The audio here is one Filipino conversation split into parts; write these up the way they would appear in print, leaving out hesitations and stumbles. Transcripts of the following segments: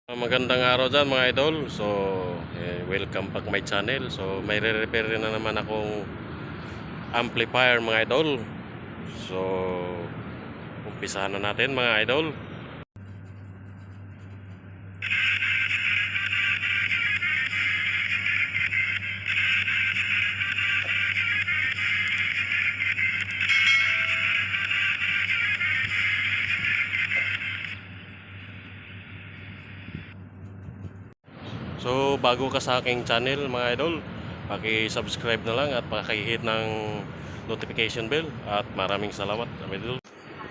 Magandang araw dyan mga idol. So, welcome back my channel. So, may re-repair na naman akong amplifier mga idol. So, umpisahan na natin mga idol. So, bago ka sa aking channel mga idol, paki-subscribe na lang at paki-hit ng notification bell at maraming salamat mga idol.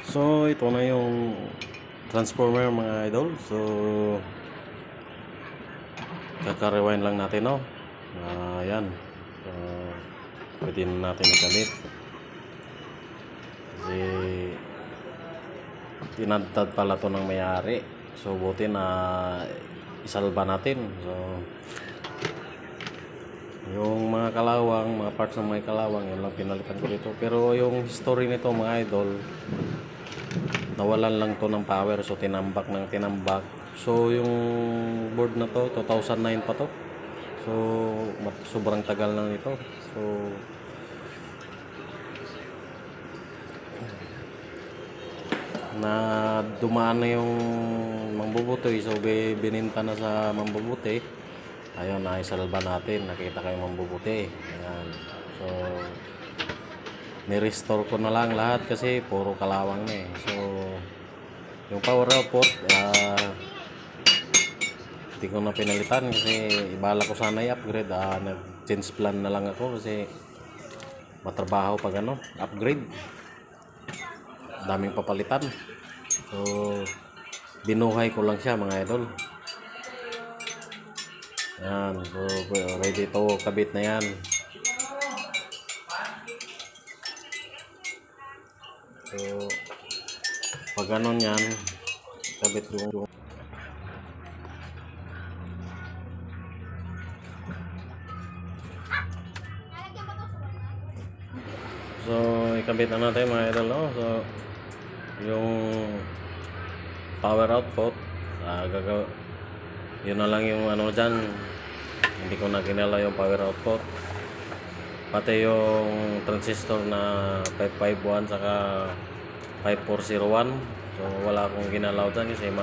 So, ito na yung transformer mga idol. So, kaka-rewind lang natin, no? Ayan. So, pwede na natin igamit. Kasi tinadtad pala to ng may-ari. So, buti na isalba natin. So, yung mga kalawang, mga parts ng mga kalawang, yun lang pinalitan ko dito. Pero yung history nito mga idol, nawalan lang to ng power. So, tinambak ng tinambak. So, yung board na to, 2009 pa to. So, sobrang tagal na nito. So, na dumaan na yung mambubuti. So, bininta na sa mambubuti. Ayun, naisalba natin. Nakita ko yung mambubuti. Ayan. So, ni-restore ko na lang lahat kasi puro kalawang na eh. So, yung power output, hindi ko na pinalitan kasi ibala ko sana i-upgrade. Nag-change plan na lang ako kasi matrabaho pag upgrade. Daming papalitan. So, binuhay ko lang siya mga idol. Yan. So, ready to kabit na yan. So, pag ganon yan, kabit yung so, ikabit na natin mga idol, no? So, yung power output, yun na lang yung dyan. Hindi ko na kinala yung power output. Pati yung transistor na 551 saka 5401. So, wala akong ginalaw dyan kasi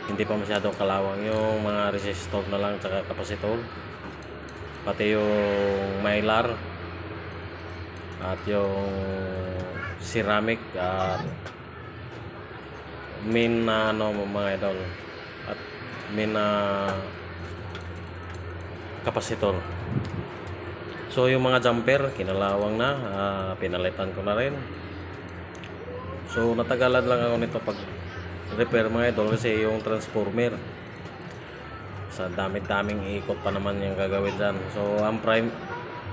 hindi pa masyadong kalawang. Yung mga resistor na lang saka kapasitor. Pati yung mylar at yung ceramic at main na mga idol at main na kapasitor. So yung mga jumper kinalawang na, pinalitan ko na rin. So natagalan lang ako nito pag repair mga idol kasi yung transformer sa daming ikot pa naman yung gagawin dyan. So ang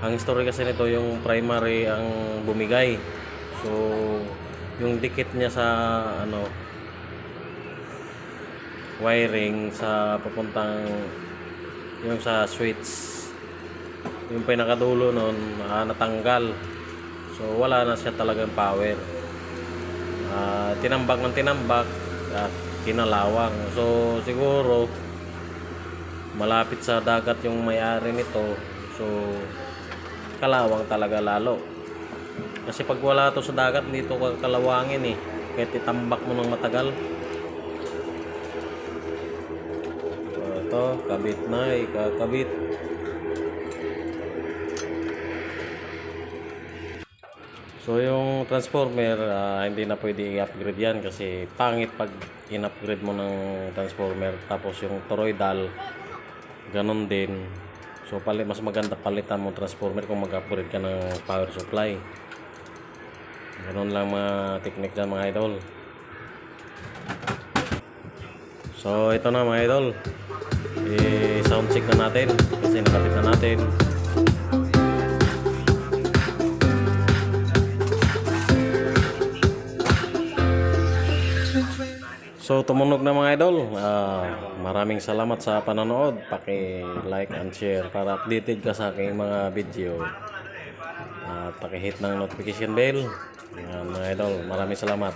history kasi nito yung primary ang bumigay. So yung dikit niya sa wiring sa papuntang yung sa switch, yung pinakadulo nun natanggal. So wala na siya talagang power. Tinambak ng tinambak at kinalawang. So siguro malapit sa dagat yung may-ari nito. So kalawang talaga lalo. Kasi pag wala to sa dagat, dito kalawangin eh. Kahit itambak mo ng matagal. So, ito, kabit na, ikakabit. So, yung transformer, hindi na pwede i-upgrade yan kasi pangit pag in-upgrade mo ng transformer. Tapos yung toroidal, ganon din. So, mas maganda palitan mo transformer kung mag-upgrade ka ng power supply. Ganon lang mga technique dyan mga idol. So ito na mga idol, sound check na natin kasi nakabit na natin. So tumunog na mga idol. Maraming salamat sa panonood. Paki-like and share para updated ka sa aking mga video. Paki-hit ng notification bell. Mga idol, maraming salamat.